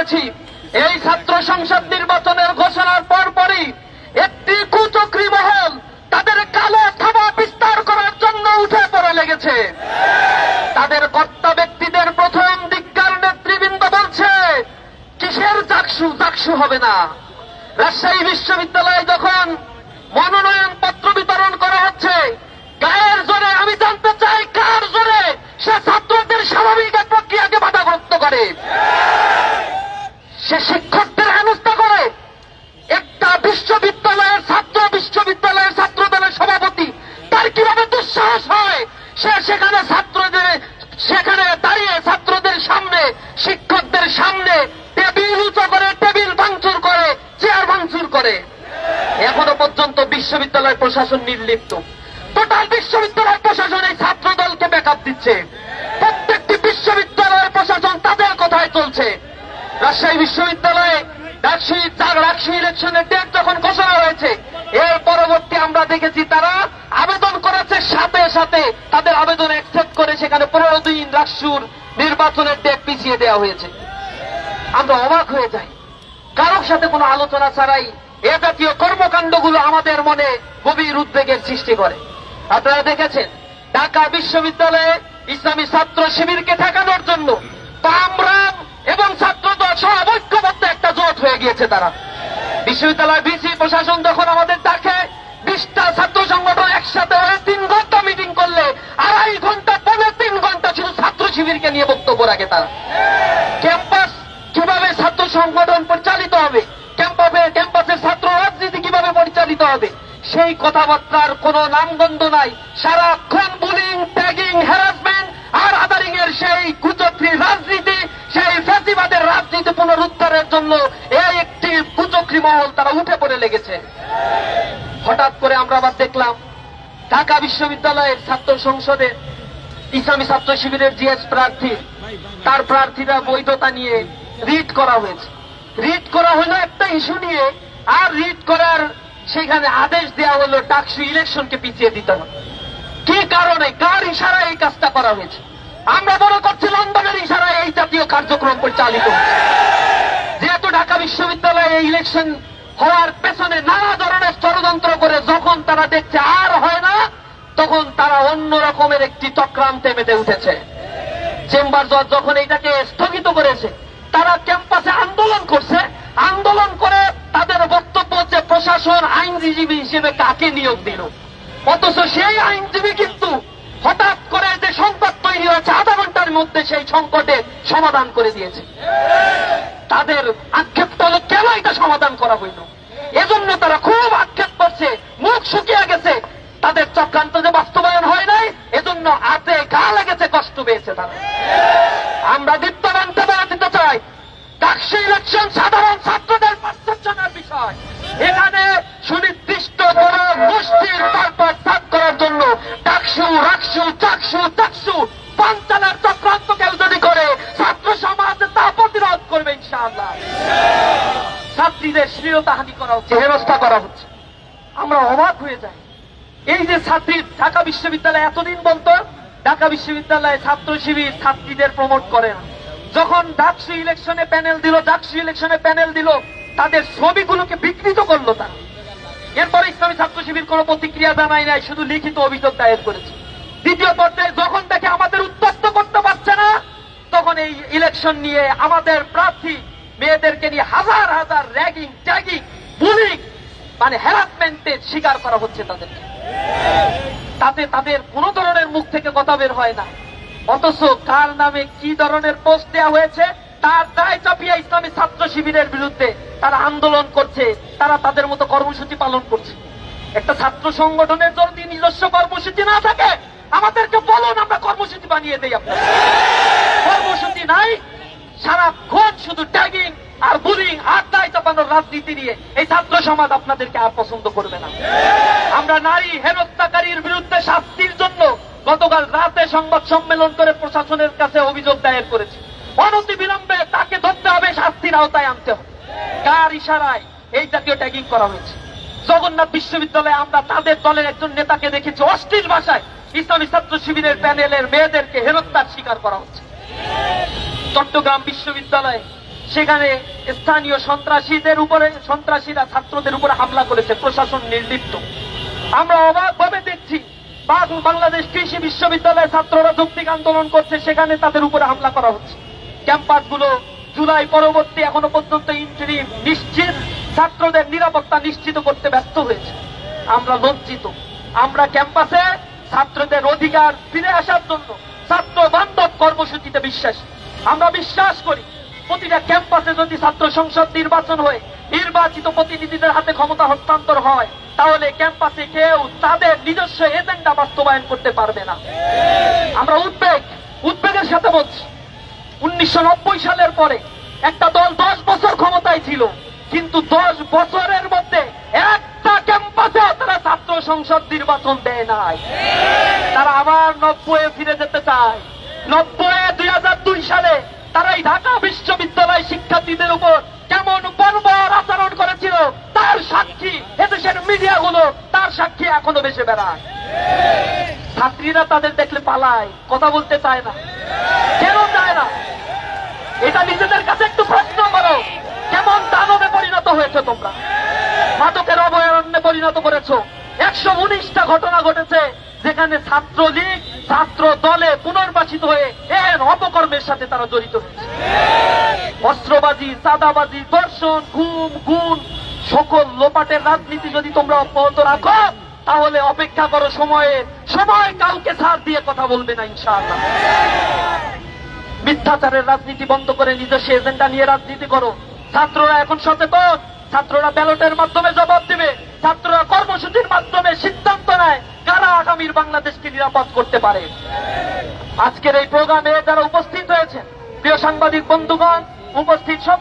করেছি, এই ছাত্র সংসদ নির্বাচনের ঘোষণার পরপরই একটি কুচক্রী মহল তাদের কালো থাবা বিস্তার করার জন্য উঠে পড়ে লেগেছে। তাদের কর্তা ব্যক্তিদের প্রথম দিককার নেতৃবৃন্দ বলছে, কিসের জাকসু? জাকসু হবে না। রাজশাহী বিশ্ববিদ্যালয়ে যখন মনোনয়ন পত্র বিতরণ করা হচ্ছে, গায়ের জোরে, আমি জানতে চাই কার জোরে সে ছাত্রদের স্বাভাবিক প্রক্রিয়াকে বাধাগ্রস্ত করে? সে শিক্ষকদের হেনস্থা করে। একটা বিশ্ববিদ্যালয়ের ছাত্র দলের সভাপতি, তার কিভাবে দুঃসাহস হয় সে সেখানে দাঁড়িয়ে ছাত্রদের সামনে, শিক্ষকদের সামনে টেবিল উঁচু করে, টেবিল ভাঙচুর করে, চেয়ার ভাঙচুর করে। এখনো পর্যন্ত বিশ্ববিদ্যালয় প্রশাসন নির্লিপ্ত। টোটাল বিশ্ববিদ্যালয় প্রশাসন এই ছাত্র দলকে ব্যাকআপ দিচ্ছে। প্রত্যেকটি বিশ্ববিদ্যালয়ের প্রশাসন তাদের কথায় চলছে। রাজশাহী বিশ্ববিদ্যালয়ে ডাকসু ইলেকশনের ডেট যখন ঘোষণা হয়েছে, এর পরবর্তী আমরা দেখেছি তারা আবেদন করেছে, সাথে সাথে তাদের আবেদন অ্যাকসেপ্ট করে সেখানে 15 দিন ডাকসুর নির্বাচনের ডেট পিছিয়ে দেওয়া হয়েছে। আমরা অবাক হয়ে যাই, কারোর সাথে কোনো আলোচনা ছাড়াই এ জাতীয় কর্মকাণ্ডগুলো আমাদের মনে গভীর উদ্বেগের সৃষ্টি করে। আপনারা দেখেছেন ঢাকা বিশ্ববিদ্যালয়ে ইসলামী ছাত্র শিবিরকে ঠেকানোর জন্য বামরাম এবং ছাত্রদল সব ঐক্যবদ্ধ একটা জোট হয়ে গিয়েছে। তারা বিশ্ববিদ্যালয় ভিসি প্রশাসন যখন আমাদের ডাকে, 20টা ছাত্র সংগঠন একসাথে হয়ে 3 ঘন্টা মিটিং করলে 2.5 ঘন্টা, 3 ঘন্টা শুধু ছাত্র শিবিরকে নিয়ে বক্তব্য রাখে। তারা ক্যাম্পাস কিভাবে ছাত্র সংগঠন পরিচালিত হবে, ক্যাম্পাসের ছাত্র রাজনীতি কিভাবে পরিচালিত হবে, সেই কথাবার্তার কোন নামগন্ধ নাই। সারাক্ষণ বুলিং, ট্যাগিং, হ্যারাসমেন্ট আর আদারিং এর সেই কুচক্রী রাজনীতি, সেই ফ্যাসিবাদের রাজনীতি পুনরুদ্ধারের জন্য এই একটি কুচক্রী মহল তারা উঠে পড়ে লেগেছে। হঠাৎ করে আমরা আবার দেখলাম ঢাকা বিশ্ববিদ্যালয়ের ছাত্র সংসদে ইসলামী ছাত্র শিবিরের জিএস প্রার্থী, তার প্রার্থীরা বৈধতা নিয়ে রিট করা হয়েছে। রিট করা হলো একটা ইস্যু নিয়ে, আর রিট করার সেখানে আদেশ দেওয়া হলো ডাকসু ইলেকশনকে পিছিয়ে দিতে হবে। কি কারণে, কার ইশারায় এই কাজটা করা হয়েছে? আমরা মনে করছি লন্ডনের ইশারায় এই জাতীয় কার্যক্রম পরিচালিত হচ্ছে। যেহেতু ঢাকা বিশ্ববিদ্যালয়ে এই ইলেকশন হওয়ার পেছনে নানা ধরনের ষড়যন্ত্র করে যখন তারা দেখছে আর হয় না, তখন তারা অন্য রকমের একটি চক্রান্তে মেতে উঠেছে। চেম্বার জজ যখন এইটাকে স্থগিত করেছে, তারা ক্যাম্পাসে আন্দোলন করছে। আন্দোলন করে তাদের বক্তব্য হচ্ছে প্রশাসন আইনজীবী হিসেবে কাকে নিয়োগ দিল, অথচ সেই আইনজীবী কিন্তু হঠাৎ করে যে সংকট তৈরি হয়েছে 1/2 ঘন্টার মধ্যে সেই সংকটের সমাধান করে দিয়েছে। তাদের আক্ষেপটা হলো কেন এটা সমাধান করা হইল, এজন্য তারা খুব আক্ষেপ করছে, মুখ শুকিয়ে গেছে। তাদের চক্রান্ত যে বাস্তবায়ন হয় নাই, এজন্য হাতে ঘা লেগেছে, কষ্ট পেয়েছে তারা। আমরা দীপ্তবান্তে বলে দিতে চাই, ডাকসু ইলেকশন সাধারণ ছাত্রদের পার্সেপশনের বিষয়। এখানে সুনির্দিষ্ট কোন গোষ্ঠীর তারপর ত্যাগ করার জন্য ডাকসু, রাকসু, চাকসু পাঞ্চালের চক্রান্ত কেউ যদি করে, ছাত্র সমাজ তা প্রতিরোধ করবে ইনশাআল্লাহ। ছাত্রীদের শ্লীলতাহানি করা হচ্ছে, হেনস্থা করা হচ্ছে। আমরা অবাক হয়ে যাই। এই যে ছাত্রী, ঢাকা বিশ্ববিদ্যালয় এতদিন বলতো ঢাকা বিশ্ববিদ্যালয়ে ছাত্র শিবির ছাত্রীদের প্রমোট করে না। যখন ডাকসু ইলেকশনে প্যানেল দিল, তাদের ছবিগুলোকে বিকৃত করলো তারা। এরপরে ইসলামী ছাত্র শিবির কোনো প্রতিক্রিয়া জানায় নাই, শুধু লিখিত অভিযোগ দায়ের করেছে। দ্বিতীয় পর্যায়ে যখন দেখে আমাদের উত্তপ্ত করতে পারছে না, তখন এই ইলেকশন নিয়ে আমাদের প্রার্থী মেয়েদেরকে নিয়ে হাজার হাজার র্যাগিং, ট্যাগিং, বুলিং, মানে হ্যারাসমেন্টের শিকার করা হচ্ছে তাদেরকে। তাতে তাদের কোন ধরনের মুখ থেকে কথা বের হয় না, অথচ কার নামে কি ধরনের পোস্ট দেওয়া হয়েছে তার দায় চাপিয়ে ইসলামী ছাত্র শিবিরের বিরুদ্ধে তারা আন্দোলন করছে, তারা তাদের মতো কর্মসূচি পালন করছে। একটা ছাত্র সংগঠনের যদি নিজস্ব কর্মসূচি না থাকে, আমাদেরকে বলুন, আমরা কর্মসূচি বানিয়ে দেই। আপনার কর্মসূচি নাই, সারাক্ষণ শুধু ট্যাগিং আর বুলিং, আর দায় চাপানোর রাজনীতি নিয়ে এই ছাত্র সমাজ আপনাদেরকে আর পছন্দ করবে না। আমরা নারী হেনস্থাকারীর বিরুদ্ধে শাস্তির জন্য গতকাল রাতে সংবাদ সম্মেলন করে প্রশাসনের কাছে অভিযোগ দায়ের করেছি। অনতি বিলম্বে তাকে ধরতে হবে, শাস্তির আওতায় আনতে হবে। কার ইশারায় এই জাতীয় ট্যাগিং করা হয়েছে? জগন্নাথ বিশ্ববিদ্যালয়ে আমরা তাদের দলের একজন নেতাকে দেখেছি অশ্লীল ভাষায় ইসলামী ছাত্র শিবিরের প্যানেলের মেয়েদেরকে হেনস্থার শিকার করা হচ্ছে। চট্টগ্রাম বিশ্ববিদ্যালয়ে সেখানে স্থানীয় সন্ত্রাসীরা ছাত্রদের উপরে হামলা করেছে, প্রশাসন নির্লিপ্ত। আমরা অবাকভাবে দেখছি বাংলাদেশ কৃষি বিশ্ববিদ্যালয়ের ছাত্ররা যৌক্তিক আন্দোলন করছে, সেখানে তাদের উপরে হামলা করা হচ্ছে। ক্যাম্পাসগুলো জুলাই পরবর্তী এখনো পর্যন্ত ইন্টারিম নিশ্চিত ছাত্রদের নিরাপত্তা নিশ্চিত করতে ব্যস্ত হয়েছে। আমরা লজ্জিত। আমরা ক্যাম্পাসে ছাত্রদের অধিকার ফিরে আসার জন্য ছাত্র বান্ধব কর্মসূচিতে বিশ্বাসী। আমরা বিশ্বাস করি প্রতিটা ক্যাম্পাসে যদি ছাত্র সংসদ নির্বাচন হয়ে নির্বাচিত প্রতিনিধিদের হাতে ক্ষমতা হস্তান্তর হয়, তাহলে ক্যাম্পাসে কেউ তাদের নিজস্ব এজেন্ডা বাস্তবায়ন করতে পারবে না। আমরা উদ্বেগের সাথে বলছি, 1990 সালের পরে একটা দল 10 বছর ক্ষমতায় ছিল, কিন্তু 10 বছরের মধ্যে একটা ক্যাম্পাসে তারা ছাত্র সংসদ নির্বাচন দেয় নাই। তারা আবার 90-এ ফিরে যেতে চায়। 2002 সালে তারাই ঢাকা বিশ্ববিদ্যালয় শিক্ষার্থীদের উপর কেমন বর্বর আচরণ করেছিল তার সাক্ষী এদেশের মিডিয়াগুলো, তার সাক্ষী এখনো বেঁচে বেড়ায়। ছাত্রীরা তাদের দেখলে পালায়, কথা বলতে চায় না। কেন চায় না? এটা নিজেদের কাছে একটু প্রশ্ন করো। কেমন দানবে পরিণত হয়েছে তোমরা? মাদকের অভয়ারণ্যে পরিণত করেছো। 119টা ঘটনা ঘটেছে যেখানে ছাত্রলীগ ছাত্র দলে পুনর্বাসিত হয়ে এর অপকর্মের সাথে তারা জড়িত হয়েছে। অস্ত্রবাজি, চাঁদাবাজি, ধর্ষণ, গুম, সকল লোপাটের রাজনীতি যদি তোমরা অব্যাহত রাখো, তাহলে অপেক্ষা করো সময় কাউকে ছাড় দিয়ে কথা বলবে না ইনশাআল্লাহ। মিথ্যাচারের রাজনীতি বন্ধ করে নিজস্ব এজেন্ডা নিয়ে রাজনীতি করো। ছাত্ররা এখন সচেতন। ছাত্ররা ব্যালটের মাধ্যমে জবাব দিবে। ছাত্ররা কর্মসূচির মাধ্যমে সিদ্ধান্ত নেয় কারা আগামীর বাংলাদেশকে নিরাপদ করতে পারে। আজকের এই প্রোগ্রামে যারা উপস্থিত হয়েছেন, প্রিয় সাংবাদিক বন্ধুগণ, উপস্থিত সব